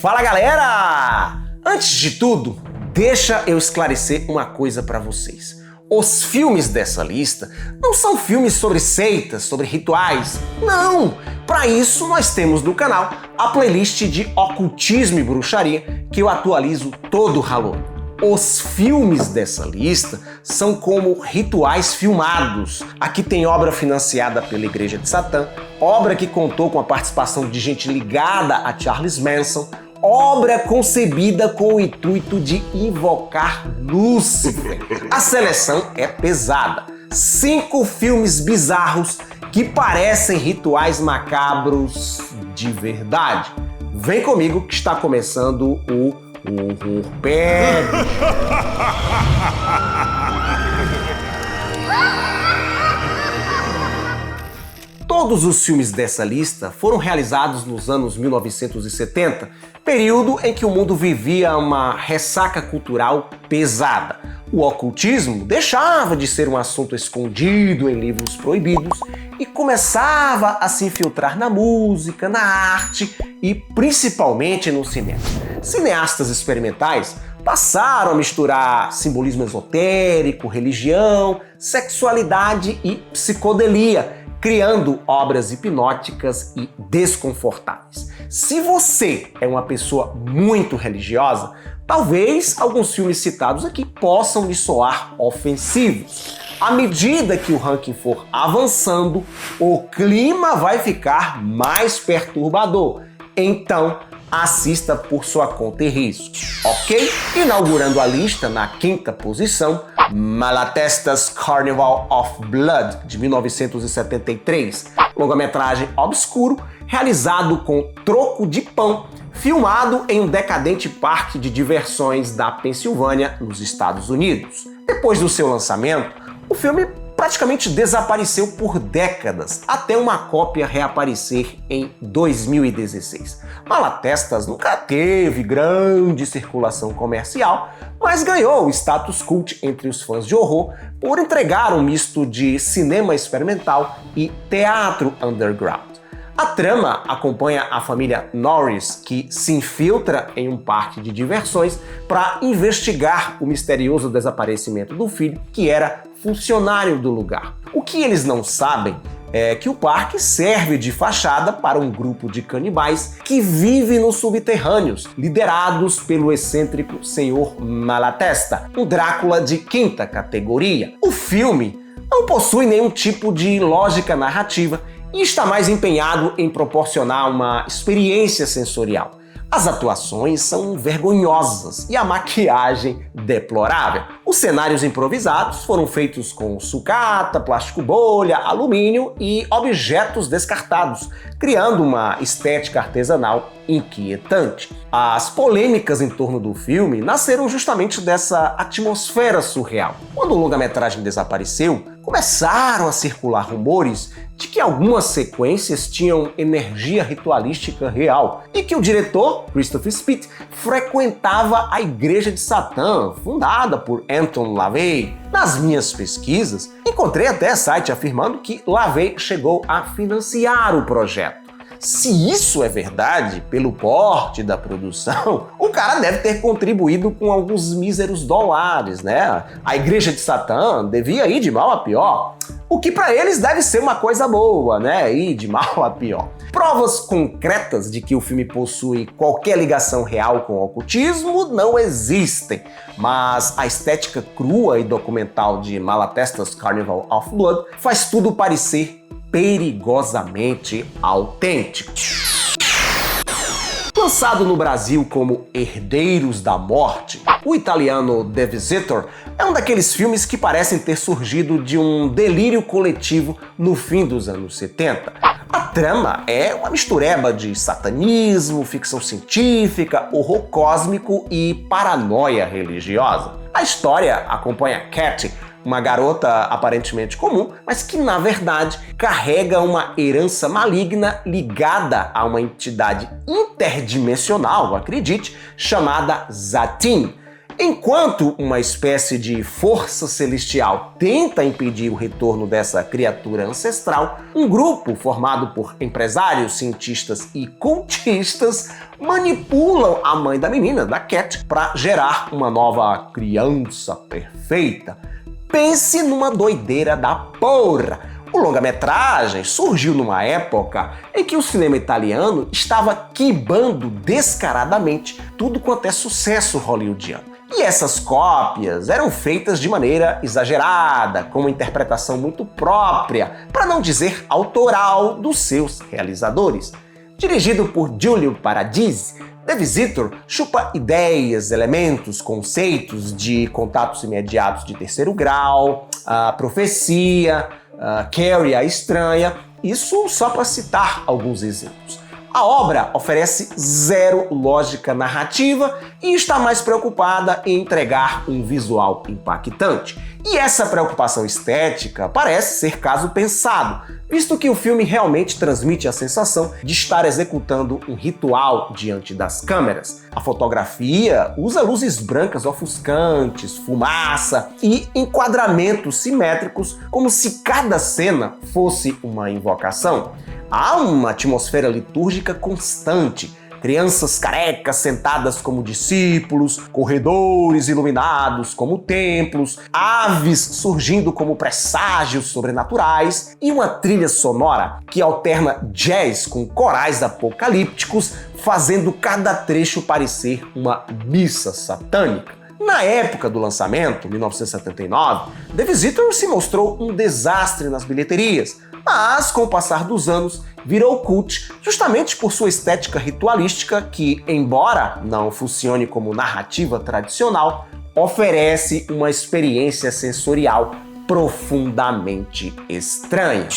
Fala, galera! Antes de tudo, deixa eu esclarecer uma coisa para vocês. Os filmes dessa lista não são filmes sobre seitas, sobre rituais. Não! Para isso, nós temos no canal a playlist de ocultismo e bruxaria que eu atualizo todo Halloween. Os filmes dessa lista são como rituais filmados. Aqui tem obra financiada pela Igreja de Satã, obra que contou com a participação de gente ligada a Charles Manson, obra concebida com o intuito de invocar Lúcifer. A seleção é pesada. 5 filmes bizarros que parecem rituais macabros de verdade. Vem comigo que está começando o Horror Pede. Todos os filmes dessa lista foram realizados nos anos 1970, período em que o mundo vivia uma ressaca cultural pesada. O ocultismo deixava de ser um assunto escondido em livros proibidos e começava a se infiltrar na música, na arte e principalmente no cinema. Cineastas experimentais passaram a misturar simbolismo esotérico, religião, sexualidade e psicodelia, criando obras hipnóticas e desconfortáveis. Se você é uma pessoa muito religiosa, talvez alguns filmes citados aqui possam lhe soar ofensivos. À medida que o ranking for avançando, o clima vai ficar mais perturbador. Então, assista por sua conta e risco, ok? Inaugurando a lista na 5ª posição, Malatesta's Carnival of Blood, de 1973, longa-metragem obscuro, realizado com troco de pão, filmado em um decadente parque de diversões da Pensilvânia, nos Estados Unidos. Depois do seu lançamento, o filme praticamente desapareceu por décadas, até uma cópia reaparecer em 2016. Malatestas nunca teve grande circulação comercial, mas ganhou o status cult entre os fãs de horror por entregar um misto de cinema experimental e teatro underground. A trama acompanha a família Norris, que se infiltra em um parque de diversões para investigar o misterioso desaparecimento do filho, que era funcionário do lugar. O que eles não sabem é que o parque serve de fachada para um grupo de canibais que vive nos subterrâneos, liderados pelo excêntrico Senhor Malatesta, um Drácula de 5ª categoria. O filme não possui nenhum tipo de lógica narrativa e está mais empenhado em proporcionar uma experiência sensorial. As atuações são vergonhosas e a maquiagem deplorável. Os cenários improvisados foram feitos com sucata, plástico bolha, alumínio e objetos descartados, criando uma estética artesanal inquietante. As polêmicas em torno do filme nasceram justamente dessa atmosfera surreal. Quando o longa-metragem desapareceu, começaram a circular rumores de que algumas sequências tinham energia ritualística real e que o diretor, Christopher Spitt, frequentava a Igreja de Satã, fundada por Anton LaVey. Nas minhas pesquisas, encontrei até site afirmando que LaVey chegou a financiar o projeto. Se isso é verdade, pelo porte da produção, o cara deve ter contribuído com alguns míseros dólares, né? A Igreja de Satã devia ir de mal a pior, o que para eles deve ser uma coisa boa, né? Ir de mal a pior. Provas concretas de que o filme possui qualquer ligação real com o ocultismo não existem, mas a estética crua e documental de Malatesta's Carnival of Blood faz tudo parecer perigosamente autêntico. Lançado no Brasil como Herdeiros da Morte, o italiano The Visitor é um daqueles filmes que parecem ter surgido de um delírio coletivo no fim dos anos 70. A trama é uma mistureba de satanismo, ficção científica, horror cósmico e paranoia religiosa. A história acompanha Cat, uma garota aparentemente comum, mas que na verdade carrega uma herança maligna ligada a uma entidade interdimensional, acredite, chamada Zatin. Enquanto uma espécie de força celestial tenta impedir o retorno dessa criatura ancestral, um grupo formado por empresários, cientistas e cultistas manipulam a mãe da menina, da Cat, para gerar uma nova criança perfeita. Pense numa doideira da porra! O longa-metragem surgiu numa época em que o cinema italiano estava quibando descaradamente tudo quanto é sucesso hollywoodiano. E essas cópias eram feitas de maneira exagerada, com uma interpretação muito própria, para não dizer autoral, dos seus realizadores. Dirigido por Giulio Paradisi, The Visitor chupa ideias, elementos, conceitos de contatos imediatos de terceiro grau, a profecia, Carrie a Estranha, isso só para citar alguns exemplos. A obra oferece zero lógica narrativa e está mais preocupada em entregar um visual impactante. E essa preocupação estética parece ser caso pensado, visto que o filme realmente transmite a sensação de estar executando um ritual diante das câmeras. A fotografia usa luzes brancas ofuscantes, fumaça e enquadramentos simétricos, como se cada cena fosse uma invocação. Há uma atmosfera litúrgica constante. Crianças carecas sentadas como discípulos, corredores iluminados como templos, aves surgindo como presságios sobrenaturais e uma trilha sonora que alterna jazz com corais apocalípticos, fazendo cada trecho parecer uma missa satânica. Na época do lançamento, 1979, The Visitor se mostrou um desastre nas bilheterias, mas com o passar dos anos virou cult justamente por sua estética ritualística que, embora não funcione como narrativa tradicional, oferece uma experiência sensorial profundamente estranha.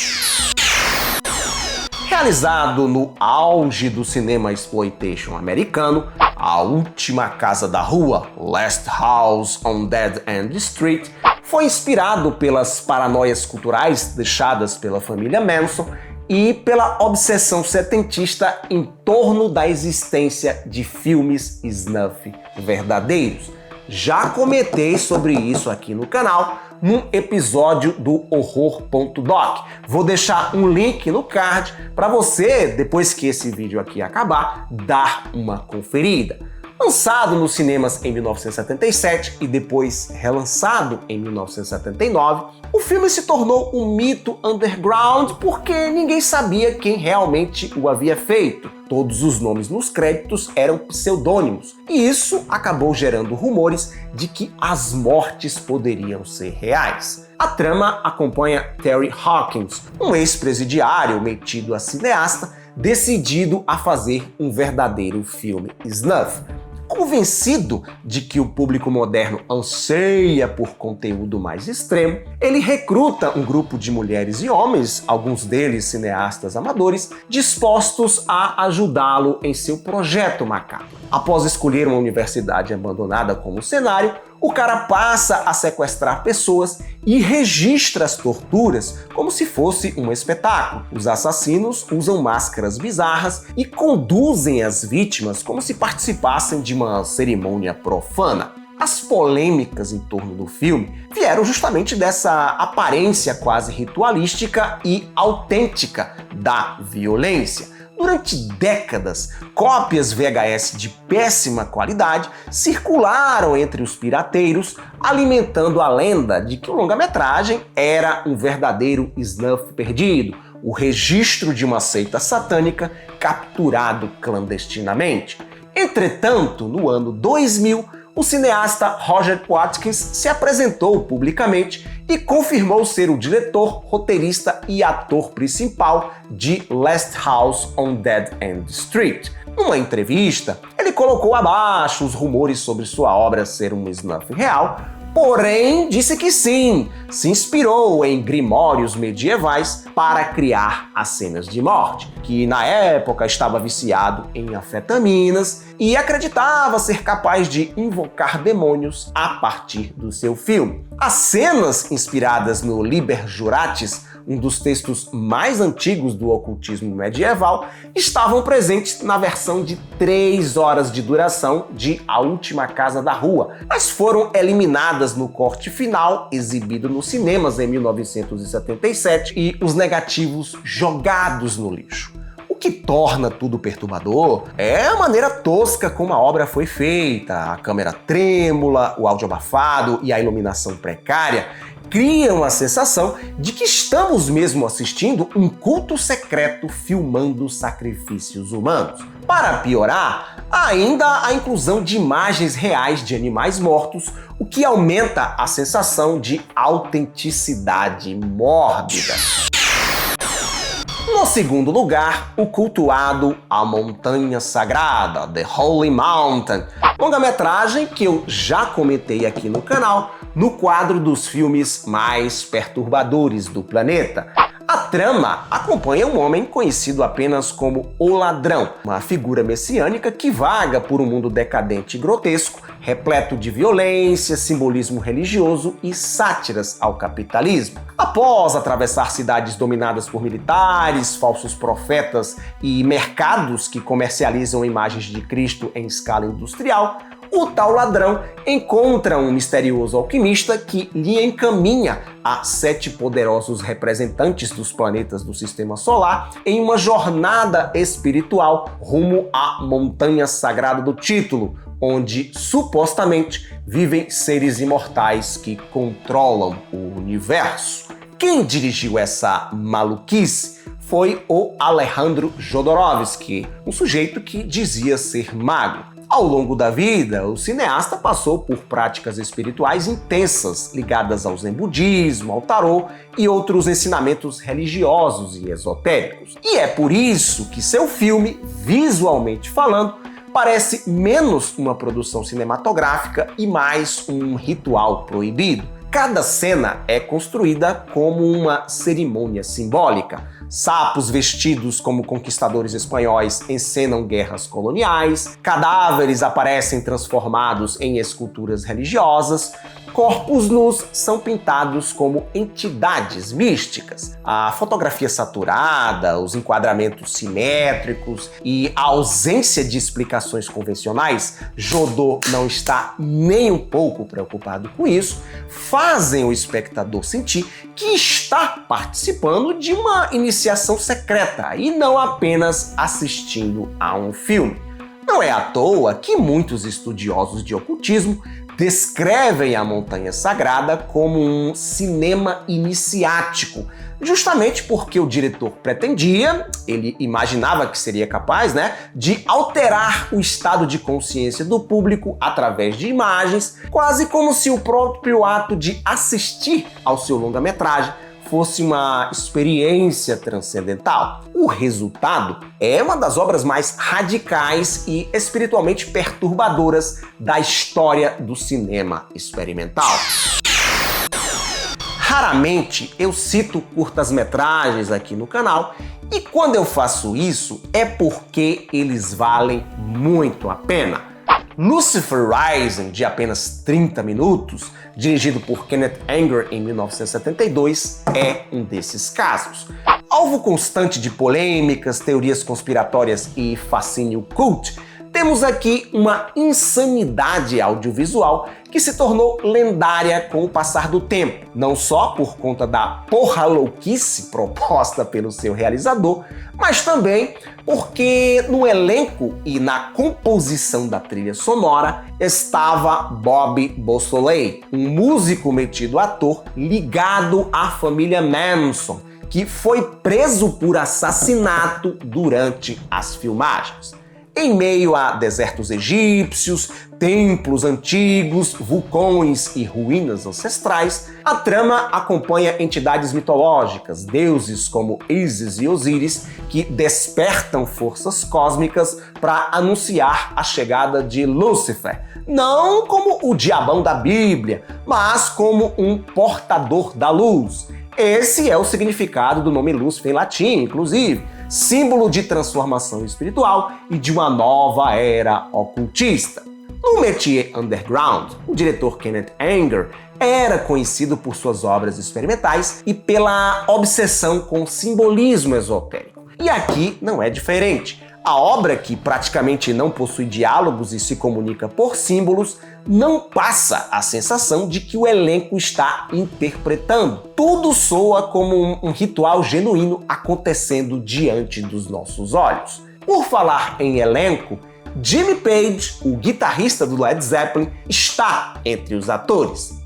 Realizado no auge do cinema exploitation americano, A Última Casa da Rua, Last House on Dead End Street, foi inspirado pelas paranoias culturais deixadas pela família Manson e pela obsessão setentista em torno da existência de filmes snuff verdadeiros. Já comentei sobre isso aqui no canal, num episódio do Horror.doc. Vou deixar um link no card para você, depois que esse vídeo aqui acabar, dar uma conferida. Lançado nos cinemas em 1977 e depois relançado em 1979, o filme se tornou um mito underground porque ninguém sabia quem realmente o havia feito. Todos os nomes nos créditos eram pseudônimos, e isso acabou gerando rumores de que as mortes poderiam ser reais. A trama acompanha Terry Hawkins, um ex-presidiário metido a cineasta, decidido a fazer um verdadeiro filme snuff. Convencido de que o público moderno anseia por conteúdo mais extremo, ele recruta um grupo de mulheres e homens, alguns deles cineastas amadores, dispostos a ajudá-lo em seu projeto macabro. Após escolher uma universidade abandonada como cenário, o cara passa a sequestrar pessoas e registra as torturas como se fosse um espetáculo. Os assassinos usam máscaras bizarras e conduzem as vítimas como se participassem de uma cerimônia profana. As polêmicas em torno do filme vieram justamente dessa aparência quase ritualística e autêntica da violência. Durante décadas, cópias VHS de péssima qualidade circularam entre os pirateiros, alimentando a lenda de que o longa-metragem era um verdadeiro snuff perdido, o registro de uma seita satânica capturado clandestinamente. Entretanto, no ano 2000, o cineasta Roger Watkins se apresentou publicamente e confirmou ser o diretor, roteirista e ator principal de Last House on Dead End Street. Numa entrevista, ele colocou abaixo os rumores sobre sua obra ser um snuff real, porém disse que sim, se inspirou em grimórios medievais para criar as cenas de morte, que na época estava viciado em anfetaminas e acreditava ser capaz de invocar demônios a partir do seu filme. As cenas inspiradas no Liber Juratis, um dos textos mais antigos do ocultismo medieval, estavam presentes na versão de 3 horas de duração de A Última Casa da Rua, mas foram eliminadas no corte final, exibido nos cinemas em 1977, e os negativos jogados no lixo. O que torna tudo perturbador é a maneira tosca como a obra foi feita. A câmera trêmula, o áudio abafado e a iluminação precária criam a sensação de que estamos mesmo assistindo um culto secreto filmando sacrifícios humanos. Para piorar, há ainda a inclusão de imagens reais de animais mortos, o que aumenta a sensação de autenticidade mórbida. No segundo lugar, o cultuado A Montanha Sagrada, The Holy Mountain, longa-metragem que eu já comentei aqui no canal, no quadro dos filmes mais perturbadores do planeta. A trama acompanha um homem conhecido apenas como o Ladrão, uma figura messiânica que vaga por um mundo decadente e grotesco, repleto de violência, simbolismo religioso e sátiras ao capitalismo. Após atravessar cidades dominadas por militares, falsos profetas e mercados que comercializam imagens de Cristo em escala industrial, o tal ladrão encontra um misterioso alquimista que lhe encaminha a 7 poderosos representantes dos planetas do Sistema Solar em uma jornada espiritual rumo à Montanha Sagrada do Título, onde supostamente vivem seres imortais que controlam o universo. Quem dirigiu essa maluquice foi o Alejandro Jodorowsky, um sujeito que dizia ser mago. Ao longo da vida, o cineasta passou por práticas espirituais intensas ligadas ao zen budismo, ao tarô e outros ensinamentos religiosos e esotéricos. E é por isso que seu filme, visualmente falando, parece menos uma produção cinematográfica e mais um ritual proibido. Cada cena é construída como uma cerimônia simbólica. Sapos vestidos como conquistadores espanhóis encenam guerras coloniais, cadáveres aparecem transformados em esculturas religiosas, corpos nus são pintados como entidades místicas. A fotografia saturada, os enquadramentos simétricos e a ausência de explicações convencionais, Jodô não está nem um pouco preocupado com isso, fazem o espectador sentir que está participando de uma iniciação secreta e não apenas assistindo a um filme. Não é à toa que muitos estudiosos de ocultismo descrevem a Montanha Sagrada como um cinema iniciático, justamente porque o diretor pretendia, ele imaginava que seria capaz, de alterar o estado de consciência do público através de imagens, quase como se o próprio ato de assistir ao seu longa-metragem fosse uma experiência transcendental. O resultado é uma das obras mais radicais e espiritualmente perturbadoras da história do cinema experimental. Raramente eu cito curtas-metragens aqui no canal, e quando eu faço isso é porque eles valem muito a pena. Lucifer Rising, de apenas 30 minutos, dirigido por Kenneth Anger em 1972, é um desses casos. Alvo constante de polêmicas, teorias conspiratórias e fascínio cult, temos aqui uma insanidade audiovisual que se tornou lendária com o passar do tempo, não só por conta da porra louquice proposta pelo seu realizador, mas também porque no elenco e na composição da trilha sonora estava Bob Beausoleil, um músico metido ator ligado à família Manson, que foi preso por assassinato durante as filmagens. Em meio a desertos egípcios, templos antigos, vulcões e ruínas ancestrais, a trama acompanha entidades mitológicas, deuses como Ísis e Osíris, que despertam forças cósmicas para anunciar a chegada de Lúcifer, não como o diabão da Bíblia, mas como um portador da luz. Esse é o significado do nome Lúcifer em latim, inclusive, símbolo de transformação espiritual e de uma nova era ocultista. No métier underground, o diretor Kenneth Anger era conhecido por suas obras experimentais e pela obsessão com simbolismo esotérico. E aqui não é diferente. A obra, que praticamente não possui diálogos e se comunica por símbolos, não passa a sensação de que o elenco está interpretando. Tudo soa como um ritual genuíno acontecendo diante dos nossos olhos. Por falar em elenco, Jimmy Page, o guitarrista do Led Zeppelin, está entre os atores.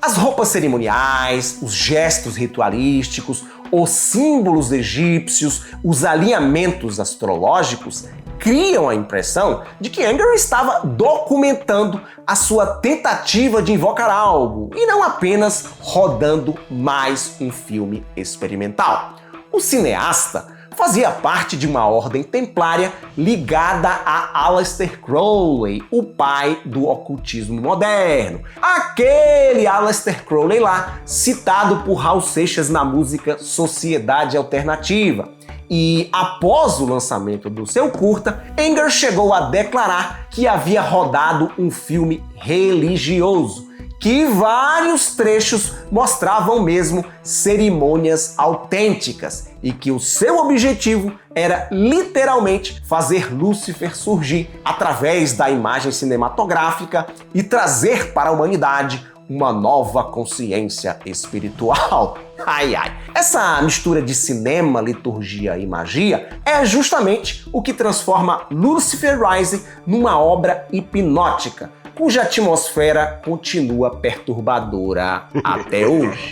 As roupas cerimoniais, os gestos ritualísticos, os símbolos egípcios, os alinhamentos astrológicos criam a impressão de que Anger estava documentando a sua tentativa de invocar algo e não apenas rodando mais um filme experimental. O cineasta fazia parte de uma ordem templária ligada a Aleister Crowley, o pai do ocultismo moderno. Aquele Aleister Crowley lá, citado por Raul Seixas na música Sociedade Alternativa. E após o lançamento do seu curta, Anger chegou a declarar que havia rodado um filme religioso, que vários trechos mostravam mesmo cerimônias autênticas e que o seu objetivo era literalmente fazer Lúcifer surgir através da imagem cinematográfica e trazer para a humanidade uma nova consciência espiritual. Ai, ai. Essa mistura de cinema, liturgia e magia é justamente o que transforma Lucifer Rising numa obra hipnótica, cuja atmosfera continua perturbadora até hoje.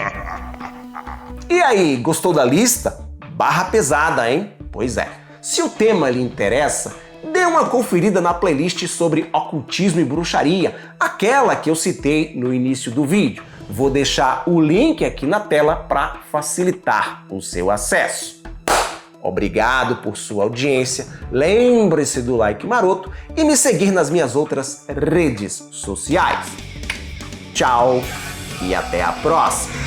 E aí, gostou da lista? Barra pesada, hein? Pois é. Se o tema lhe interessa, dê uma conferida na playlist sobre ocultismo e bruxaria, aquela que eu citei no início do vídeo. Vou deixar o link aqui na tela para facilitar o seu acesso. Obrigado por sua audiência, lembre-se do like maroto e me seguir nas minhas outras redes sociais. Tchau e até a próxima!